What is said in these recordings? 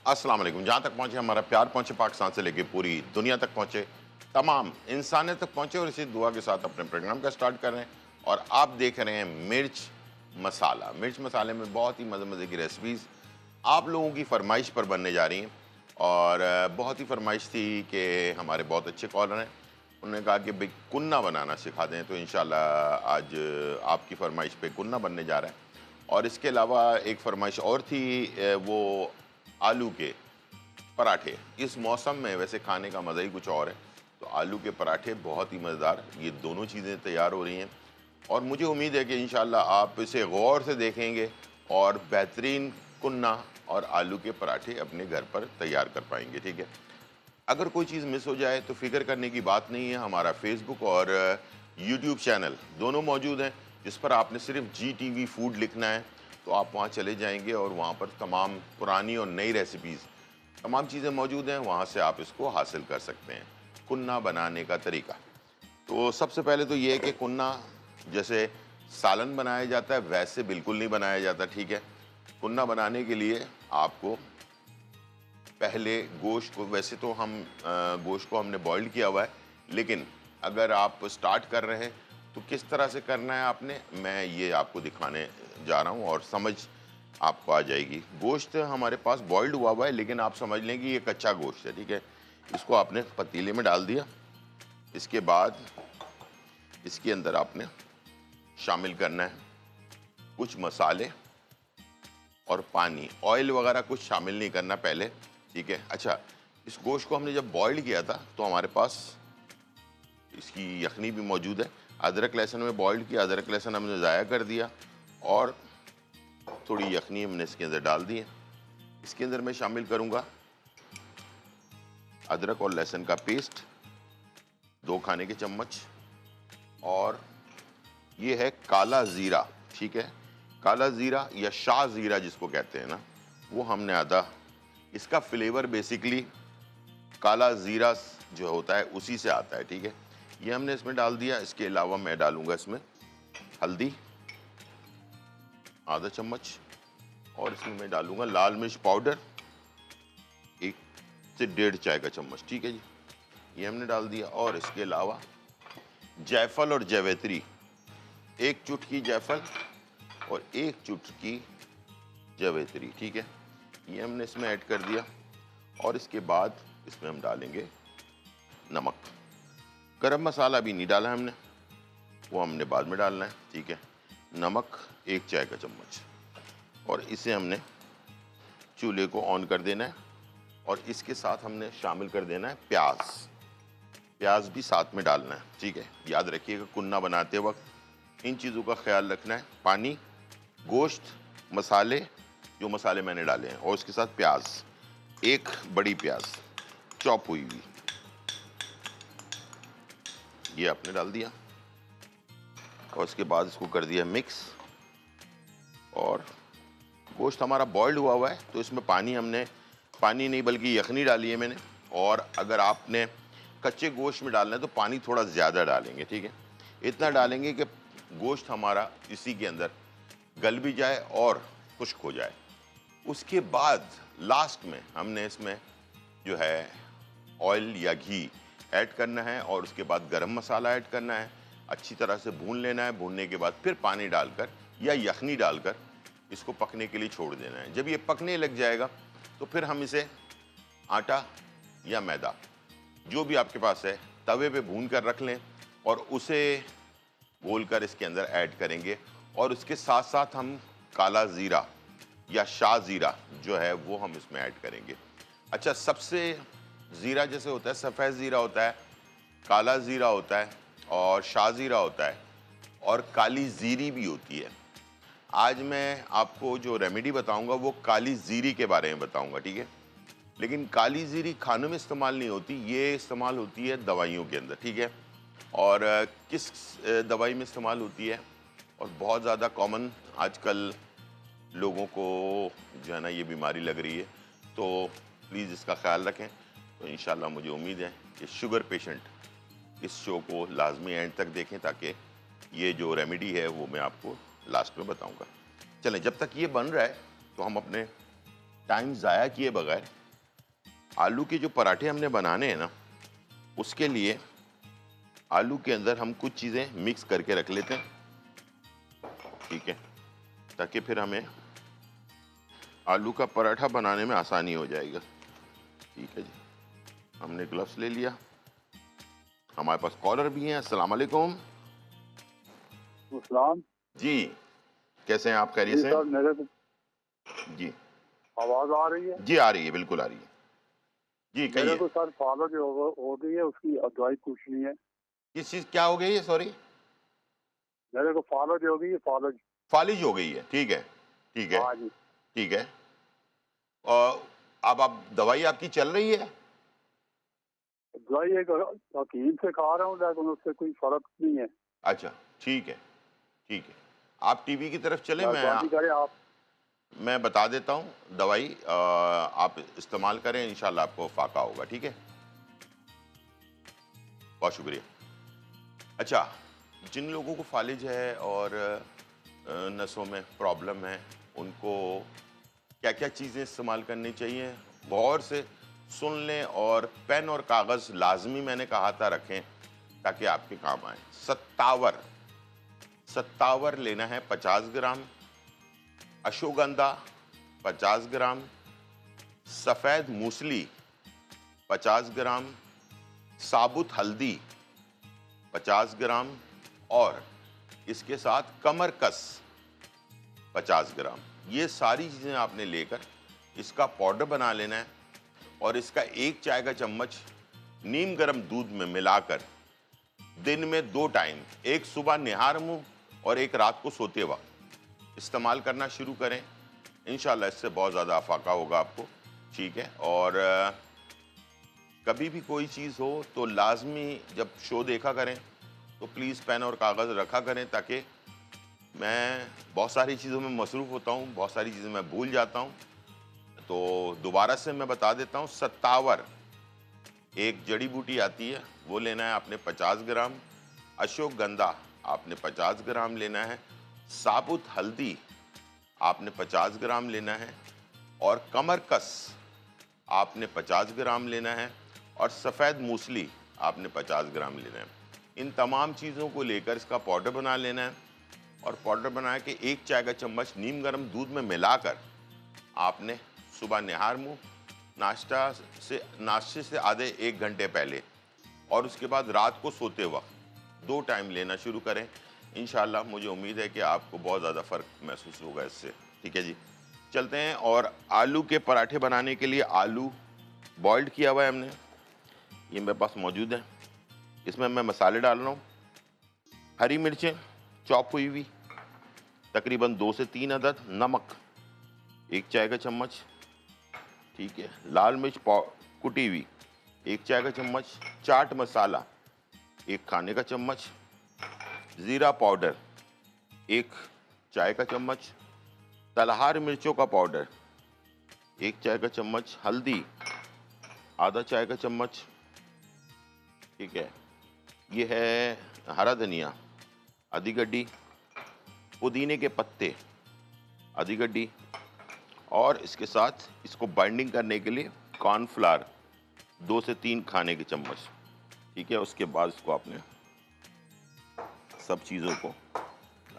अस्सलाम वालेकुम। जहाँ तक पहुँचे हमारा प्यार पहुँचे, पाकिस्तान से लेके पूरी दुनिया तक पहुँचे, तमाम इंसानियत तक पहुँचे, और इसी दुआ के साथ अपने प्रोग्राम का स्टार्ट कर रहे हैं। और आप देख रहे हैं मिर्च मसाला। मिर्च मसाले में बहुत ही मज़े मज़े की रेसिपीज़ आप लोगों की फरमाइश पर बनने जा रही हैं। और बहुत ही फरमाइश थी कि हमारे बहुत अच्छे कॉलर हैं, उन्होंने कहा कि भाई कुन्ना बनाना सिखा दें, तो इंशाल्लाह आज आपकी फरमाइश पे कुन्ना बनने जा रहा है। और इसके अलावा एक फरमाइश और थी, वो आलू के पराठे। इस मौसम में वैसे खाने का मज़ा ही कुछ और है, तो आलू के पराठे बहुत ही मज़ेदार, ये दोनों चीज़ें तैयार हो रही हैं। और मुझे उम्मीद है कि इंशाल्लाह आप इसे गौर से देखेंगे और बेहतरीन कुन्ना और आलू के पराठे अपने घर पर तैयार कर पाएंगे। ठीक है, अगर कोई चीज़ मिस हो जाए तो फ़िक्र करने की बात नहीं है। हमारा फ़ेसबुक और यूट्यूब चैनल दोनों मौजूद हैं, जिस पर आपने सिर्फ GTV फूड लिखना है, तो आप वहाँ चले जाएंगे और वहाँ पर तमाम पुरानी और नई रेसिपीज़ तमाम चीज़ें मौजूद हैं, वहाँ से आप इसको हासिल कर सकते हैं। कुन्ना बनाने का तरीका, तो सबसे पहले तो ये है कि कुन्ना जैसे सालन बनाया जाता है वैसे बिल्कुल नहीं बनाया जाता। ठीक है, कुन्ना बनाने के लिए आपको पहले गोश्त को, वैसे तो हम गोश्त को हमने बॉइल्ड किया हुआ है, लेकिन अगर आप स्टार्ट कर रहे हैं तो किस तरह से करना है आपने, मैं ये आपको दिखाने जा रहा हूँ और समझ आपको आ जाएगी। गोश्त हमारे पास बॉइल्ड हुआ हुआ है, लेकिन आप समझ लें कि ये कच्चा गोश्त है। ठीक है, इसको आपने पतीले में डाल दिया। इसके बाद इसके अंदर आपने शामिल करना है कुछ मसाले और पानी। ऑयल वगैरह कुछ शामिल नहीं करना पहले। ठीक है, अच्छा, इस गोश्त को हमने जब बॉइल्ड किया था तो हमारे पास इसकी यखनी भी मौजूद है। अदरक लहसुन में बॉइल्ड किया, अदरक लहसुन हमने ज़ाया कर दिया और थोड़ी यखनी हमने इसके अंदर डाल दी है। इसके अंदर मैं शामिल करूँगा अदरक और लहसुन का पेस्ट 2 खाने के चम्मच, और ये है काला ज़ीरा। ठीक है, काला ज़ीरा या शाह ज़ीरा जिसको कहते हैं ना, वो हमने आधा, इसका फ्लेवर बेसिकली काला ज़ीरा जो होता है उसी से आता है। ठीक है, ये हमने इसमें डाल दिया। इसके अलावा मैं डालूंगा इसमें हल्दी आधा चम्मच, और इसमें मैं डालूंगा लाल मिर्च पाउडर 1 से 1.5 चाय का चम्मच। ठीक है जी, ये हमने डाल दिया। और इसके अलावा जायफल और जावित्री, 1 चुटकी जायफल और 1 चुटकी जावित्री। ठीक है, ये हमने इसमें ऐड कर दिया। और इसके बाद इसमें हम डालेंगे नमक। गरम मसाला भी नहीं डाला हमने, वो हमने बाद में डालना है। ठीक है, नमक 1 चाय का चम्मच, और इसे हमने चूल्हे को ऑन कर देना है। और इसके साथ हमने शामिल कर देना है प्याज। प्याज भी साथ में डालना है। ठीक है, याद रखिएगा कुन्ना बनाते वक्त इन चीज़ों का ख्याल रखना है। पानी, गोश्त, मसाले, जो मसाले मैंने डाले हैं, और उसके साथ प्याज, 1 बड़ी प्याज चॉप हुई हुई, ये आपने डाल दिया। और उसके बाद इसको कर दिया मिक्स। और गोश्त हमारा बॉइल्ड हुआ हुआ है, तो इसमें पानी नहीं बल्कि यखनी डाली है मैंने। और अगर आपने कच्चे गोश्त में डालना है तो पानी थोड़ा ज़्यादा डालेंगे। ठीक है, इतना डालेंगे कि गोश्त हमारा इसी के अंदर गल भी जाए और खुश्क हो जाए। उसके बाद लास्ट में हमने इसमें जो है ऑयल या घी ऐड करना है, और उसके बाद गरम मसाला ऐड करना है। अच्छी तरह से भून लेना है। भूनने के बाद फिर पानी डालकर या यखनी डालकर इसको पकने के लिए छोड़ देना है। जब ये पकने लग जाएगा तो फिर हम इसे आटा या मैदा, जो भी आपके पास है, तवे पे भून कर रख लें और उसे घोल कर इसके अंदर ऐड करेंगे। और उसके साथ साथ हम काला ज़ीरा या शाह ज़ीरा जो है वो हम इसमें ऐड करेंगे। अच्छा, सबसे ज़ीरा जैसे होता है, सफ़ेद ज़ीरा होता है, काला ज़ीरा होता है और शाह ज़ीरा होता है, और काली ज़ीरी भी होती है। आज मैं आपको जो रेमेडी बताऊंगा वो काली ज़ीरी के बारे में बताऊंगा। ठीक है, लेकिन काली ज़ीरी खानों में इस्तेमाल नहीं होती, ये इस्तेमाल होती है दवाइयों के अंदर। ठीक है, और किस दवाई में इस्तेमाल होती है, और बहुत ज़्यादा कॉमन आजकल लोगों को जो है ना ये बीमारी लग रही है, तो प्लीज़ इसका ख्याल रखें। तो इंशाल्लाह मुझे उम्मीद है कि शुगर पेशेंट इस शो को लाजमी एंड तक देखें, ताकि ये जो रेमेडी है वो मैं आपको लास्ट में बताऊंगा। चलें, जब तक ये बन रहा है तो हम अपने टाइम ज़ाया किए बगैर आलू के जो पराठे हमने बनाने हैं ना, उसके लिए आलू के अंदर हम कुछ चीज़ें मिक्स करके रख लेते हैं, ठीक है, ताकि फिर हमें आलू का पराठा बनाने में आसानी हो जाएगा। ठीक है जी, हमने ग्लव्स ले लिया। हमारे पास कॉलर भी हैं। अस्सलाम वालेकुम। सलाम। जी, कैसे हैं आप? खैरियत जी से हैं? सर, मेरे को जी आवाज आ रही है। जी, आ रही है, बिल्कुल आ रही है। जी मेरे कहिए, को सर फॉलो जो हो गई है उसकी दवाई पूछनी है। किस चीज़ क्या हो गई है? सॉरी, मेरे को फॉलो जो हो गई है, फॉलो। फालिज हो गई है। ठीक है, ठीक है, हाँ जी। ठीक है। और अब आप दवाई आपकी चल रही है? दवाई एक हकीम से खा रहा हूँ, लेकिन उससे कोई फर्क नहीं है। अच्छा, ठीक है, ठीक है। आप टीवी की तरफ चलें, मेहरबानी करें आप। मैं बता देता हूँ दवाई, आप इस्तेमाल करें, इंशाल्लाह आपको फ़ायदा होगा। ठीक है, बहुत शुक्रिया। अच्छा, जिन लोगों को फालिज है और नसों में प्रॉब्लम है, उनको क्या क्या चीज़ें इस्तेमाल करनी चाहिए, गौर से सुन लें और पेन और कागज़ लाजमी मैंने कहा था रखें, ताकि आपके काम आए। सत्तावर, सत्तावर लेना है 50 ग्राम, अश्वगंधा 50 ग्राम, सफ़ेद मूसली 50 ग्राम, साबुत हल्दी 50 ग्राम और इसके साथ कमरकस 50 ग्राम। ये सारी चीज़ें आपने लेकर इसका पाउडर बना लेना है और इसका 1 चाय का चम्मच नीम गर्म दूध में मिलाकर दिन में 2 टाइम, एक सुबह निहार मुंह और एक रात को सोते वक्त इस्तेमाल करना शुरू करें। इंशाल्लाह इससे बहुत ज़्यादा अफाका होगा आपको। ठीक है, और कभी भी कोई चीज़ हो तो लाजमी जब शो देखा करें तो प्लीज़ पेन और कागज़ रखा करें, ताकि मैं बहुत सारी चीज़ों में मसरूफ़ होता हूँ, बहुत सारी चीज़ें मैं भूल जाता हूँ। तो दोबारा से मैं बता देता हूँ, सत्तावर एक जड़ी बूटी आती है, वो लेना है आपने 50 ग्राम, अश्वगंधा आपने 50 ग्राम लेना है, साबुत हल्दी आपने 50 ग्राम लेना है और कमरकस आपने 50 ग्राम लेना है और सफ़ेद मूसली आपने 50 ग्राम लेना है। इन तमाम चीज़ों को लेकर इसका पाउडर बना लेना है और पाउडर बना के 1 चाय का चम्मच नीम गर्म दूध में मिलाकर आपने सुबह निहार मुंह नाश्ते से आधे 1 घंटे पहले और उसके बाद रात को सोते वक्त 2 टाइम लेना शुरू करें। इंशाल्लाह मुझे उम्मीद है कि आपको बहुत ज़्यादा फ़र्क महसूस होगा इससे। ठीक है जी, चलते हैं। और आलू के पराठे बनाने के लिए आलू बॉइल्ड किया हुआ है हमने, ये मेरे पास मौजूद है। इसमें मैं मसाले डाल रहा हूँ। हरी मिर्चें चॉप हुई हुई तकरीबन 2 से 3 अदद, नमक 1 चाय का चम्मच, ठीक है, लाल मिर्च कुटी हुई 1 चाय का चम्मच, चाट मसाला 1 खाने का चम्मच, ज़ीरा पाउडर 1 चाय का चम्मच, तलहार मिर्चों का पाउडर 1 चाय का चम्मच, हल्दी आधा चाय का चम्मच, ठीक है, ये है हरा धनिया आधी गड्डी, पुदीने के पत्ते आधी गड्डी और इसके साथ इसको बाइंडिंग करने के लिए कॉर्नफ्लावर 2 से 3 खाने के चम्मच। ठीक है, उसके बाद इसको आपने सब चीज़ों को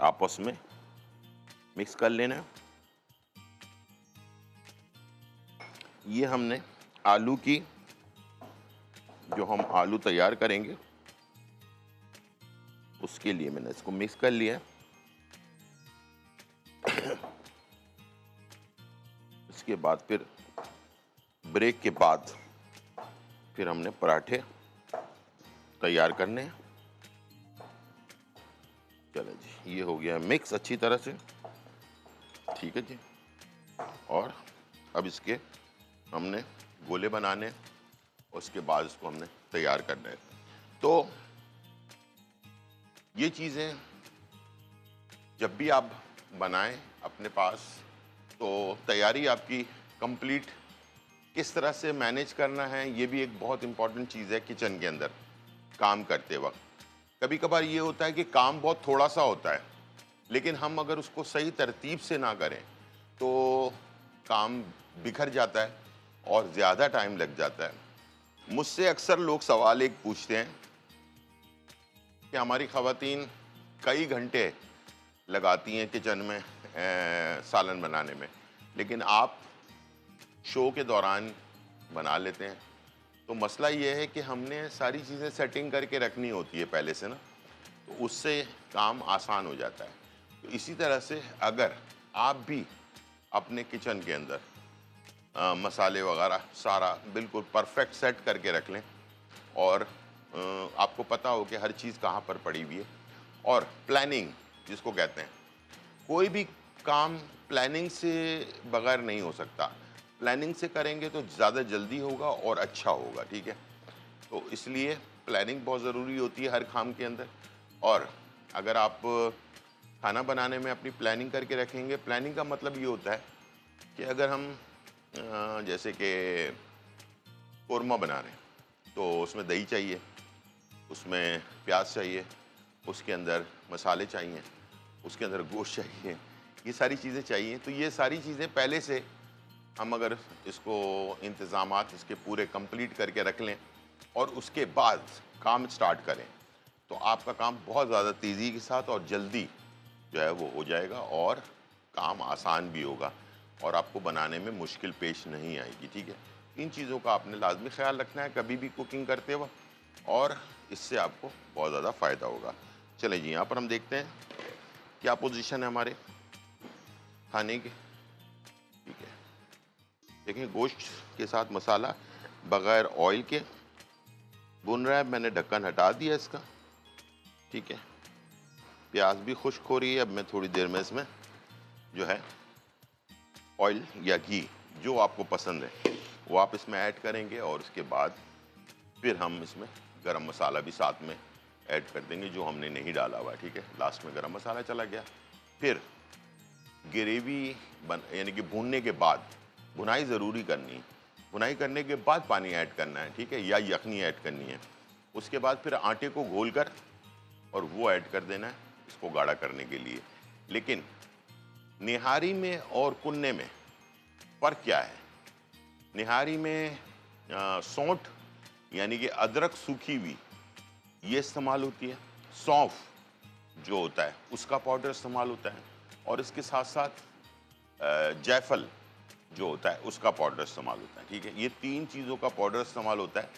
आपस में मिक्स कर लेना है। ये हमने आलू की, जो हम आलू तैयार करेंगे उसके लिए मैंने इसको मिक्स कर लिया। इसके बाद फिर ब्रेक के बाद फिर हमने पराठे तैयार करने हैं। चलो जी, ये हो गया मिक्स अच्छी तरह से। ठीक है जी, और अब इसके हमने गोले बनाने, उसके बाद इसको हमने तैयार करना है। तो ये चीज़ें जब भी आप बनाएं अपने पास, तो तैयारी आपकी कंप्लीट किस तरह से मैनेज करना है, ये भी एक बहुत इंपॉर्टेंट चीज़ है किचन के अंदर काम करते वक्त। कभी कभार ये होता है कि काम बहुत थोड़ा सा होता है, लेकिन हम अगर उसको सही तरतीब से ना करें तो काम बिखर जाता है और ज़्यादा टाइम लग जाता है। मुझसे अक्सर लोग सवाल एक पूछते हैं कि हमारी ख़वातीन कई घंटे लगाती हैं किचन में सालन बनाने में, लेकिन आप शो के दौरान बना लेते हैं। तो मसला ये है कि हमने सारी चीज़ें सेटिंग करके रखनी होती है पहले से ना, तो उससे काम आसान हो जाता है। तो इसी तरह से अगर आप भी अपने किचन के अंदर मसाले वगैरह सारा बिल्कुल परफेक्ट सेट करके रख लें और आपको पता हो कि हर चीज़ कहाँ पर पड़ी हुई है, और प्लानिंग जिसको कहते हैं, कोई भी काम प्लानिंग से बगैर नहीं हो सकता। प्लानिंग से करेंगे तो ज़्यादा जल्दी होगा और अच्छा होगा, ठीक है। तो इसलिए प्लानिंग बहुत ज़रूरी होती है हर काम के अंदर। और अगर आप खाना बनाने में अपनी प्लानिंग करके रखेंगे, प्लानिंग का मतलब ये होता है कि अगर हम जैसे कि कोरमा बना रहे हैं तो उसमें दही चाहिए, उसमें प्याज चाहिए, उसके अंदर मसाले चाहिए, उसके अंदर गोश्त चाहिए, ये सारी चीज़ें चाहिए। तो ये सारी चीज़ें पहले से हम अगर इसको इंतज़ामात इसके पूरे कंप्लीट करके रख लें और उसके बाद काम स्टार्ट करें, तो आपका काम बहुत ज़्यादा तेज़ी के साथ और जल्दी जो है वो हो जाएगा और काम आसान भी होगा और आपको बनाने में मुश्किल पेश नहीं आएगी, ठीक है। इन चीज़ों का आपने लाजमी ख्याल रखना है कभी भी कुकिंग करते वक्त, और इससे आपको बहुत ज़्यादा फ़ायदा होगा। चलें जी, यहाँ पर हम देखते हैं क्या पोजीशन है हमारे खाने की, ठीक है। देखिए, गोश्त के साथ मसाला बग़ैर ऑयल के भुन रहा है। मैंने ढक्कन हटा दिया इसका, ठीक है। प्याज भी खुश्क हो रही है। अब मैं थोड़ी देर में इसमें जो है ऑयल या घी जो आपको पसंद है वो आप इसमें ऐड करेंगे, और उसके बाद फिर हम इसमें गरम मसाला भी साथ में ऐड कर देंगे जो हमने नहीं डाला हुआ, ठीक है। लास्ट में गरम मसाला चला गया। फिर ग्रेवी यानी कि भूनने के बाद भुनाई ज़रूरी करनी है, भुनाई करने के बाद पानी ऐड करना है, ठीक है, या यखनी ऐड करनी है। उसके बाद फिर आटे को घोल कर और वो ऐड कर देना है इसको गाढ़ा करने के लिए। लेकिन निहारी में और कुन्ने में फ़र्क क्या है? निहारी में सौंठ यानी कि अदरक सूखी हुई ये इस्तेमाल होती है, सौंफ जो होता है उसका पाउडर इस्तेमाल होता है, और इसके साथ साथ जायफल जो होता है उसका पाउडर इस्तेमाल होता है, ठीक है। ये तीन चीज़ों का पाउडर इस्तेमाल होता है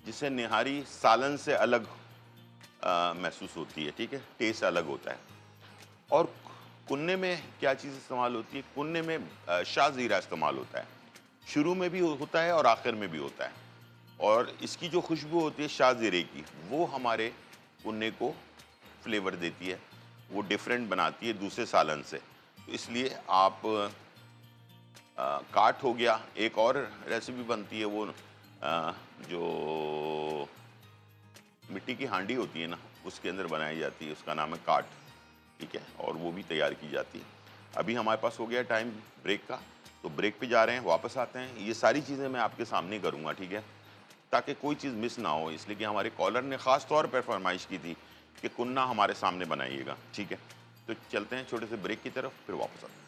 जिससे निहारी सालन से अलग महसूस होती है, ठीक है, टेस्ट अलग होता है। और कुन्ने में क्या चीज़ इस्तेमाल होती है? कुन्ने में शाहज़ीरा इस्तेमाल होता है, शुरू में भी होता है और आखिर में भी होता है, और इसकी जो खुशबू होती है शाहज़ीरे की वो हमारे कुन्ने को फ्लेवर देती है, वो डिफरेंट बनाती है दूसरे सालन से। तो इसलिए आप काट हो गया, एक और रेसिपी बनती है वो जो मिट्टी की हांडी होती है ना उसके अंदर बनाई जाती है, उसका नाम है काट, ठीक है, और वो भी तैयार की जाती है। अभी हमारे पास हो गया टाइम ब्रेक का, तो ब्रेक पे जा रहे हैं, वापस आते हैं। ये सारी चीज़ें मैं आपके सामने करूँगा, ठीक है, ताकि कोई चीज़ मिस ना हो, इसलिए कि हमारे कॉलर ने ख़ास तौर पर फरमाइश की थी कि कुन्ना हमारे सामने बनाइएगा, ठीक है। तो चलते हैं छोटे से ब्रेक की तरफ, फिर वापस आते हैं।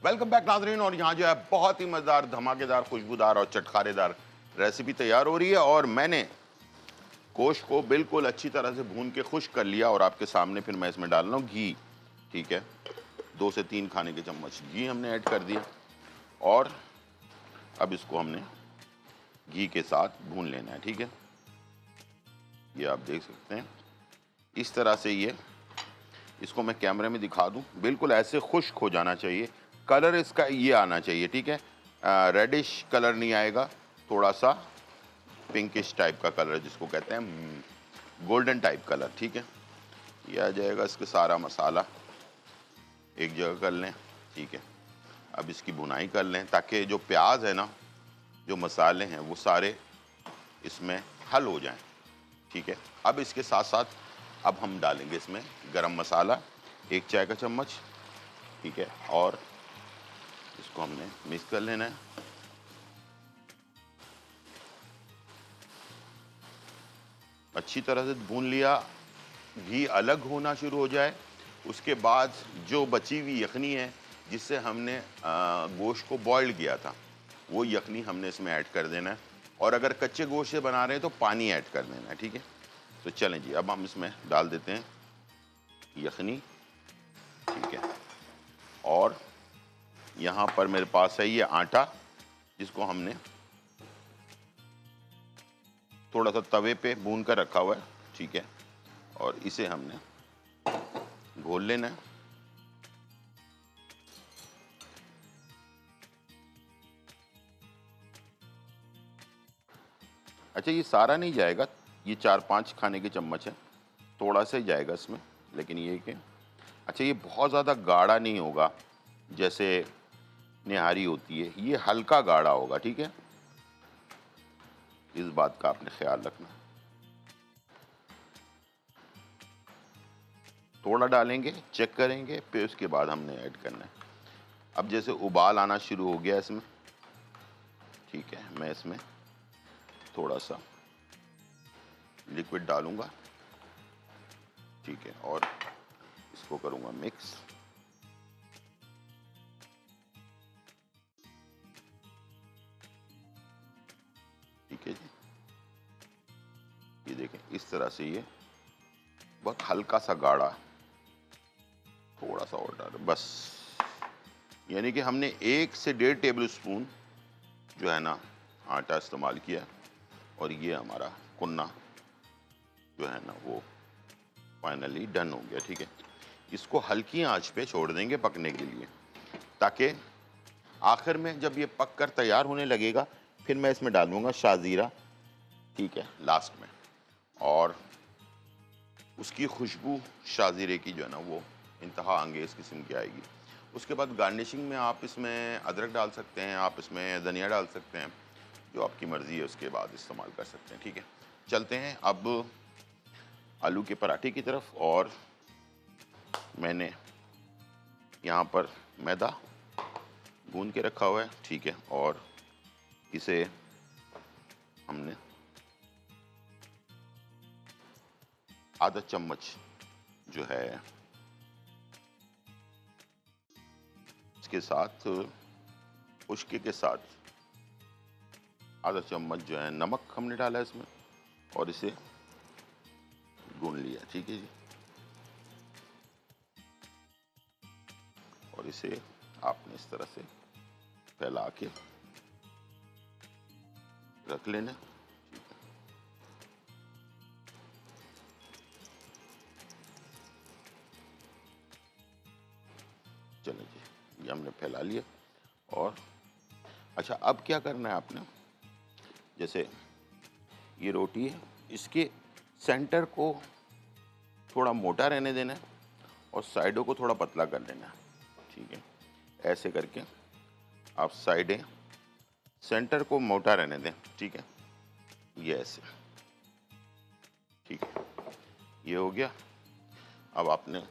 वेलकम बैक नाज़रीन, और यहाँ जो है बहुत ही मज़ेदार, धमाकेदार, खुशबूदार और चटखारेदार रेसिपी तैयार हो रही है, और मैंने गोश्त को बिल्कुल अच्छी तरह से भून के खुश्क कर लिया, और आपके सामने फिर मैं इसमें डाल रहा हूँ घी, ठीक है। 2 से 3 खाने के चम्मच घी हमने ऐड कर दिया, और अब इसको हमने घी के साथ भून लेना है, ठीक है। ये आप देख सकते हैं इस तरह से, ये इसको मैं कैमरे में दिखा दूं, बिल्कुल ऐसे खुश्क हो जाना चाहिए। कलर इसका ये आना चाहिए, ठीक है, रेडिश कलर नहीं आएगा, थोड़ा सा पिंकिश टाइप का कलर जिसको कहते हैं गोल्डन टाइप कलर, ठीक है। ये आ जाएगा। इसके सारा मसाला एक जगह कर लें, ठीक है। अब इसकी भुनाई कर लें ताकि जो प्याज है ना, जो मसाले हैं वो सारे इसमें हल हो जाएं, ठीक है। अब इसके साथ साथ अब हम डालेंगे इसमें गरम मसाला 1 चाय का चम्मच, ठीक है। और इसको हमने मिक्स कर लेना है। अच्छी तरह से भून लिया, घी अलग होना शुरू हो जाए, उसके बाद जो बची हुई यखनी है जिससे हमने गोश्त को बॉइल्ड किया था, वो यखनी हमने इसमें ऐड कर देना है। और अगर कच्चे गोश्त से बना रहे हैं तो पानी ऐड कर देना है, ठीक है। तो चलें जी, अब हम इसमें डाल देते हैं यखनी, ठीक है। और यहाँ पर मेरे पास है ये आटा, जिसको हमने थोड़ा सा तवे पे भून कर रखा हुआ है, ठीक है। और इसे हमने घोल लेना है। अच्छा, ये सारा नहीं जाएगा, ये 4-5 खाने के चम्मच है, थोड़ा सा ही जाएगा इसमें। लेकिन ये कि अच्छा, ये बहुत ज़्यादा गाढ़ा नहीं होगा जैसे निहारी होती है, ये हल्का गाढ़ा होगा, ठीक है। इस बात का आपने ख्याल रखना। थोड़ा डालेंगे, चेक करेंगे, फिर उसके बाद हमने ऐड करना है। अब जैसे उबाल आना शुरू हो गया इसमें, ठीक है, मैं इसमें थोड़ा सा लिक्विड डालूंगा, ठीक है। और इसको करूंगा मिक्स। ठीक है जी, ये देखें इस तरह से, ये बहुत हल्का सा गाढ़ा, थोड़ा सा और डालें बस। यानी कि हमने 1 से 1.5 टेबल स्पून जो है ना आटा इस्तेमाल किया, और ये हमारा कुन्ना जो है ना वो फाइनली डन हो गया, ठीक है। इसको हल्की आंच पे छोड़ देंगे पकने के लिए, ताकि आखिर में जब ये पक कर तैयार होने लगेगा, फिर मैं इसमें डालूंगा शाज़ीरा, ठीक है, लास्ट में। और उसकी खुशबू शाज़ीरे की जो है ना वो इंतहा अंगेज़ किस्म की आएगी। उसके बाद गार्निशिंग में आप इसमें अदरक डाल सकते हैं, आप इसमें धनिया डाल सकते हैं, जो आपकी मर्ज़ी है उसके बाद इस्तेमाल कर सकते हैं, ठीक है। चलते हैं अब आलू के पराठे की तरफ। और मैंने यहाँ पर मैदा गूंद के रखा हुआ है, ठीक है। और इसे हमने आधा चम्मच जो है इसके साथ, उश्के के साथ आधा चम्मच जो है नमक हमने डाला है इसमें, और इसे गूंद लिया, ठीक है जी। और इसे आपने इस तरह से फैला के रख लेना, चलिए जी, ये हमने फैला लिया। और अच्छा, अब क्या करना है आपने, जैसे ये रोटी है, इसके सेंटर को थोड़ा मोटा रहने देना है और साइडों को थोड़ा पतला कर लेना है, ठीक है। ऐसे करके आप साइडें, सेंटर को मोटा रहने दें, ठीक है, ये ऐसे, ठीक है। ये हो गया। अब आपने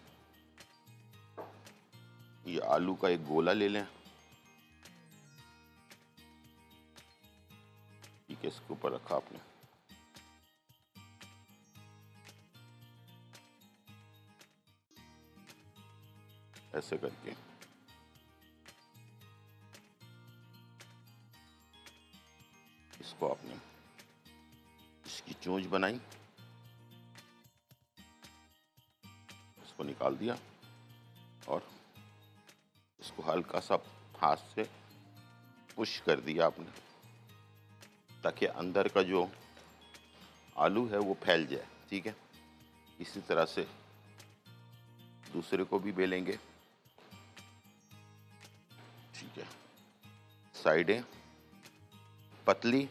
ये आलू का एक गोला ले लें, ठीक है, इसके ऊपर रखा आपने, ऐसे करके इसको आपने, इसकी चोंच बनाई, इसको निकाल दिया, और इसको हल्का सा हाथ से पुश कर दिया आपने, ताकि अंदर का जो आलू है वो फैल जाए, ठीक है। इसी तरह से दूसरे को भी बेलेंगे, ठीक है। साइडें पतली,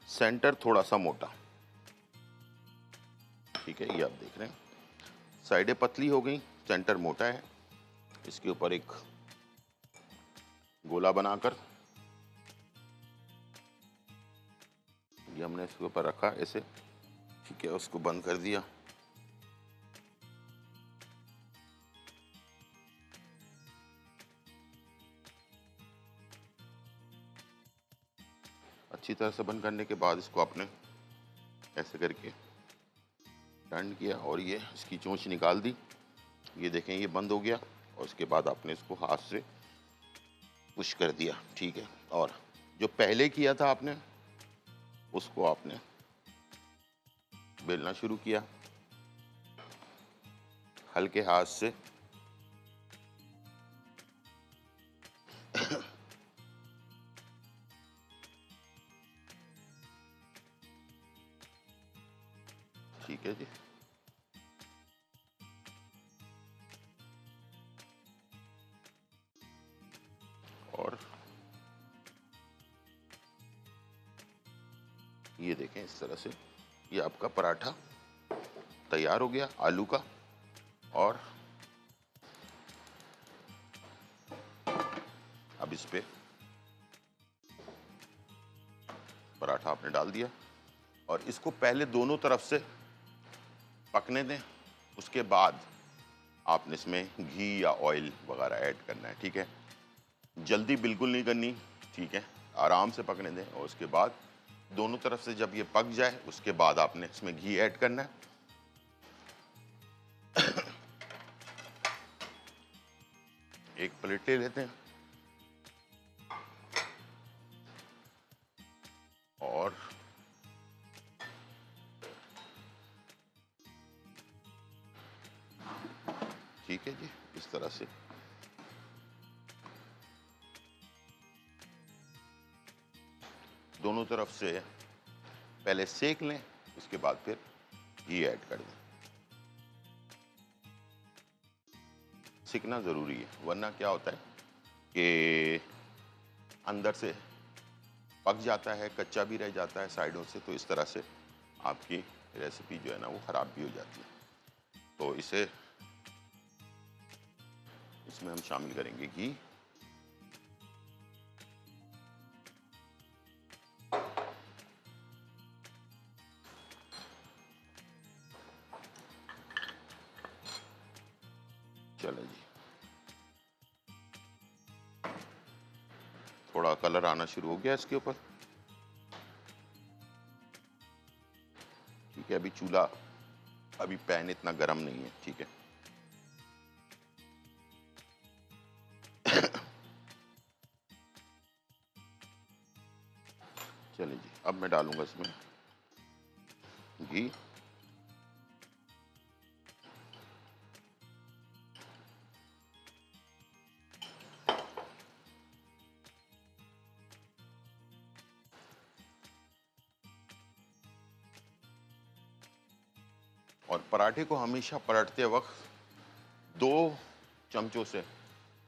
सेंटर थोड़ा सा मोटा, ठीक है, ये आप देख रहे हैं। साइडें पतली हो गई, सेंटर मोटा है। इसके ऊपर एक गोला बनाकर ये हमने इसके ऊपर रखा ऐसे, ठीक है, उसको बंद कर दिया। अच्छी तरह से बंद करने के बाद इसको आपने ऐसे करके टर्न किया और ये इसकी चोंच निकाल दी। ये देखें ये बंद हो गया और उसके बाद आपने इसको हाथ से पुश कर दिया, ठीक है। और जो पहले किया था आपने उसको आपने बेलना शुरू किया हल्के हाथ से। ठीक है जी। और ये देखें इस तरह से ये आपका पराठा तैयार हो गया आलू का। और अब इस पे पराठा आपने डाल दिया और इसको पहले दोनों तरफ से पकने दें। उसके बाद आपने इसमें घी या ऑयल वगैरह ऐड करना है, ठीक है। जल्दी बिल्कुल नहीं करनी, ठीक है, आराम से पकने दें। और उसके बाद दोनों तरफ से जब ये पक जाए उसके बाद आपने इसमें घी ऐड करना है। एक प्लेट ले लेते हैं और ठीक है जी, इस तरह से दोनों तरफ से पहले सेक लें, उसके बाद फिर घी ऐड कर दें। सीखना ज़रूरी है, वरना क्या होता है कि अंदर से पक जाता है, कच्चा भी रह जाता है साइडों से। तो इस तरह से आपकी रेसिपी जो है ना वो ख़राब भी हो जाती है। तो इसमें हम शामिल करेंगे घी। चलो जी, थोड़ा कलर आना शुरू हो गया इसके ऊपर, ठीक है। अभी चूल्हा, अभी पैन इतना गर्म नहीं है, ठीक है। चलिए जी, अब मैं डालूंगा इसमें घी। और पराठे को हमेशा पलटते वक्त 2 चमचों से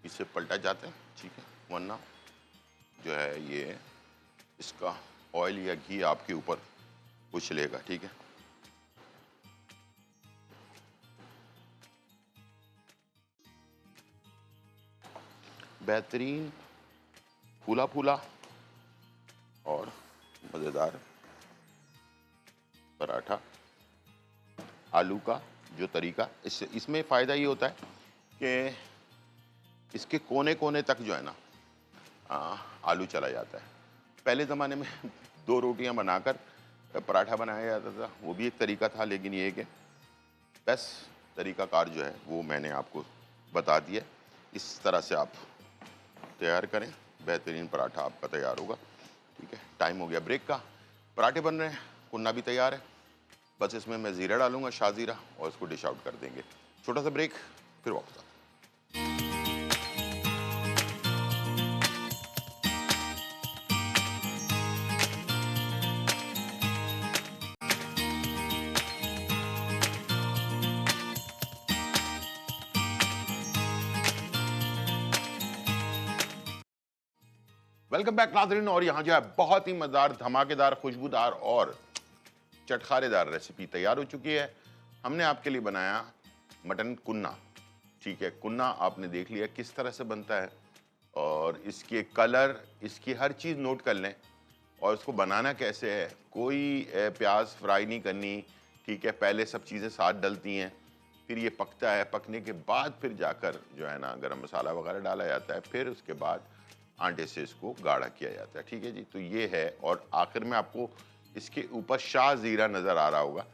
इसे पलटा जाता है, ठीक है, वरना जो है ये इसका ऑयल या घी आपके ऊपर उछलेगा, ठीक है। बेहतरीन फूला फूला और मज़ेदार पराठा आलू का जो तरीका, इसमें फ़ायदा ये होता है कि इसके कोने कोने तक जो है ना आलू चला जाता है। पहले ज़माने में 2 रोटियां बनाकर पराठा बनाया जाता था, वो भी एक तरीका था। लेकिन ये है कि बेस्ट तरीक़ाकार जो है वो मैंने आपको बता दिया। इस तरह से आप तैयार करें, बेहतरीन पराठा आपका तैयार होगा, ठीक है। टाइम हो गया ब्रेक का, पराठे बन रहे हैं, कुन्ना भी तैयार है। बस इसमें मैं ज़ीरा डालूंगा, शाहज़ीरा, और इसको डिश आउट कर देंगे। छोटा सा ब्रेक, फिर वापस आते हैं। वेलकम बैक नाज़रीन। और यहाँ जो है बहुत ही मज़ेदार, धमाकेदार, खुशबूदार और चटखारेदार रेसिपी तैयार हो चुकी है। हमने आपके लिए बनाया मटन कुन्ना, ठीक है। कुन्ना आपने देख लिया किस तरह से बनता है और इसके कलर, इसकी हर चीज़ नोट कर लें। और इसको बनाना कैसे है, कोई प्याज फ्राई नहीं करनी, ठीक है। पहले सब चीज़ें साथ डलती हैं, फिर ये पकता है, पकने के बाद फिर जाकर जो है ना गरम मसाला वगैरह डाला जाता है, फिर उसके बाद आटे से इसको गाढ़ा किया जाता है। ठीक है जी, तो ये है। और आखिर में आपको इसके ऊपर शाह ज़ीरा नज़र आ रहा होगा,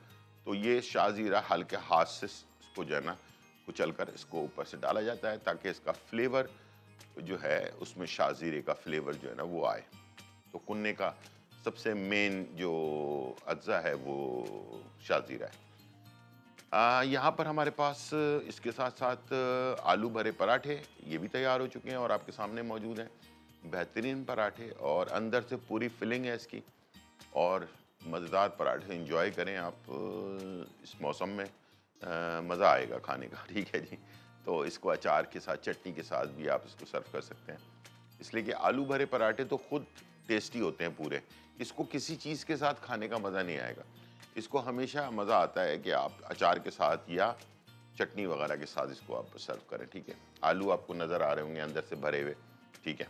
तो ये शाह ज़ीरा हल्के हाथ से इसको जो है ना कुचल कर इसको ऊपर से डाला जाता है, ताकि इसका फ्लेवर जो है उसमें शाह ज़ीरे का फ्लेवर जो है ना वो आए। तो कुन्ने का सबसे मेन जो अज्जा है वो शाह ज़ीरा है। यहाँ पर हमारे पास इसके साथ साथ आलू भरे पराठे ये भी तैयार हो चुके हैं और आपके सामने मौजूद हैं। बेहतरीन पराठे और अंदर से पूरी फिलिंग है इसकी, और मज़ेदार पराठे एंजॉय करें आप इस मौसम में। मज़ा आएगा खाने का। ठीक है जी, तो इसको अचार के साथ, चटनी के साथ भी आप इसको सर्व कर सकते हैं। इसलिए कि आलू भरे पराठे तो खुद टेस्टी होते हैं पूरे, इसको किसी चीज़ के साथ खाने का मज़ा नहीं आएगा। इसको हमेशा मज़ा आता है कि आप अचार के साथ या चटनी वगैरह के साथ इसको आप सर्व करें। ठीक है, आलू आपको नज़र आ रहे होंगे अंदर से भरे हुए। ठीक है,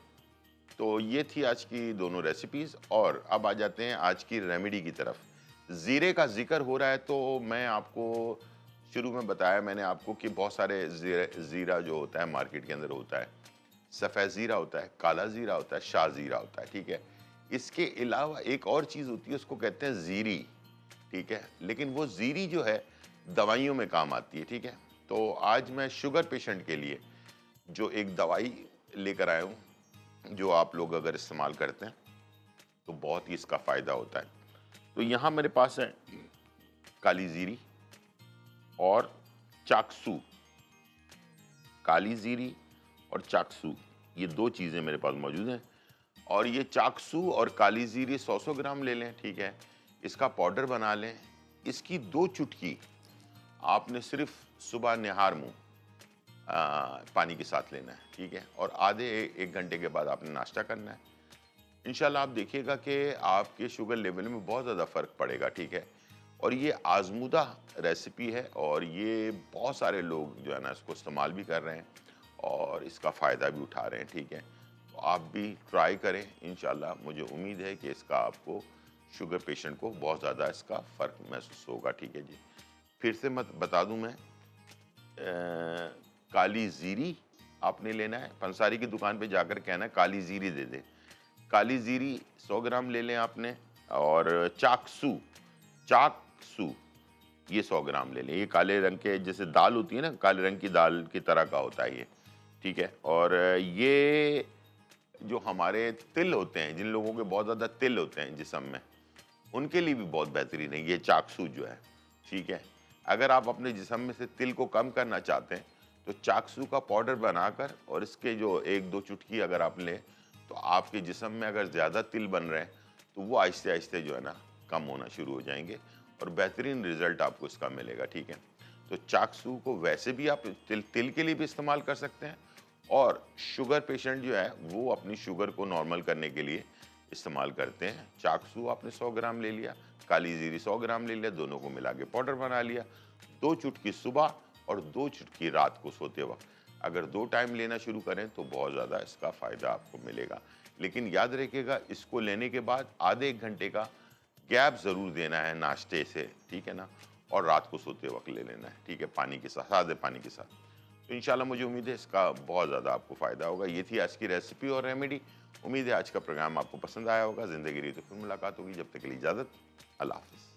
तो ये थी आज की दोनों रेसिपीज़। और अब आ जाते हैं आज की रेमेडी की तरफ। ज़ीरे का जिक्र हो रहा है तो मैं आपको शुरू में बताया मैंने आपको कि बहुत सारे ज़ीरा जो होता है मार्केट के अंदर होता है। सफ़ेद ज़ीरा होता है, काला ज़ीरा होता है, शाह ज़ीरा होता है। ठीक है, इसके अलावा एक और चीज़ होती है, उसको कहते हैं ज़ीरी। ठीक है, लेकिन वो ज़ीरी जो है दवाइयों में काम आती है। ठीक है, तो आज मैं शुगर पेशेंट के लिए जो एक दवाई लेकर आया हूँ, जो आप लोग अगर इस्तेमाल करते हैं तो बहुत ही इसका फ़ायदा होता है। तो यहाँ मेरे पास है काली ज़ीरी और चाकसू। काली ज़ीरी और चाकसू, ये दो चीज़ें मेरे पास मौजूद हैं। और ये चाकसू और काली ज़ीरी 100-100 ग्राम ले लें। ठीक है, इसका पाउडर बना लें। इसकी 2 चुटकी आपने सिर्फ सुबह निहार मुँह पानी के साथ लेना है। ठीक है, और आधे 1 घंटे के बाद आपने नाश्ता करना है। इंशाल्लाह आप देखिएगा कि आपके शुगर लेवल में बहुत ज़्यादा फ़र्क पड़ेगा। ठीक है, और ये आज़मूदा रेसिपी है और ये बहुत सारे लोग जो है ना इसको इस्तेमाल भी कर रहे हैं और इसका फ़ायदा भी उठा रहे हैं। ठीक है, तो आप भी ट्राई करें। इंशाल्लाह मुझे उम्मीद है कि इसका आपको शुगर पेशेंट को बहुत ज़्यादा इसका फ़र्क महसूस होगा। ठीक है जी, फिर से मैं बता दूं, मैं काली ज़ीरी आपने लेना है। पंसारी की दुकान पे जाकर कहना है काली ज़ीरी दे दे। काली ज़ीरी 100 ग्राम ले लें आपने। और चाकसू, चाकसू ये 100 ग्राम ले लें। ये काले रंग के जैसे दाल होती है ना, काले रंग की दाल की तरह का होता है ये। ठीक है, और ये जो हमारे तिल होते हैं, जिन लोगों के बहुत ज़्यादा तिल होते हैं जिस्म में, उनके लिए भी बहुत बेहतरीन है ये चाकसू जो है। ठीक है, अगर आप अपने जिस्म में से तिल को कम करना चाहते हैं तो चाकसू का पाउडर बनाकर और इसके जो 1-2 चुटकी अगर आप लें तो आपके जिस्म में अगर ज़्यादा तिल बन रहे हैं तो वो आहिस्ते आहिस्ते जो है ना कम होना शुरू हो जाएंगे और बेहतरीन रिजल्ट आपको इसका मिलेगा। ठीक है, तो चाकसू को वैसे भी आप तिल के लिए भी इस्तेमाल कर सकते हैं, और शुगर पेशेंट जो है वो अपनी शुगर को नॉर्मल करने के लिए इस्तेमाल करते हैं। चाकसू आपने 100 ग्राम ले लिया, काली ज़ीरी 100 ग्राम ले लिया, दोनों को मिला के पाउडर बना लिया। 2 चुटकी सुबह और 2 चुटकी रात को सोते वक्त अगर 2 टाइम लेना शुरू करें तो बहुत ज़्यादा इसका फ़ायदा आपको मिलेगा। लेकिन याद रखिएगा, इसको लेने के बाद आधे 1 घंटे का गैप ज़रूर देना है नाश्ते से। ठीक है ना, और रात को सोते वक्त ले लेना है। ठीक है, पानी के साथ, सादे पानी के साथ। तो इंशाल्लाह मुझे उम्मीद है इसका बहुत ज़्यादा आपको फ़ायदा होगा। ये थी आज की रेसिपी और रेमेडी। उम्मीद है आज का प्रोग्राम आपको पसंद आया होगा। ज़िंदगी रही तो फिर मुलाकात होगी। जब तक के लिए इजाज़त, अल्लाह हाफ़िज़।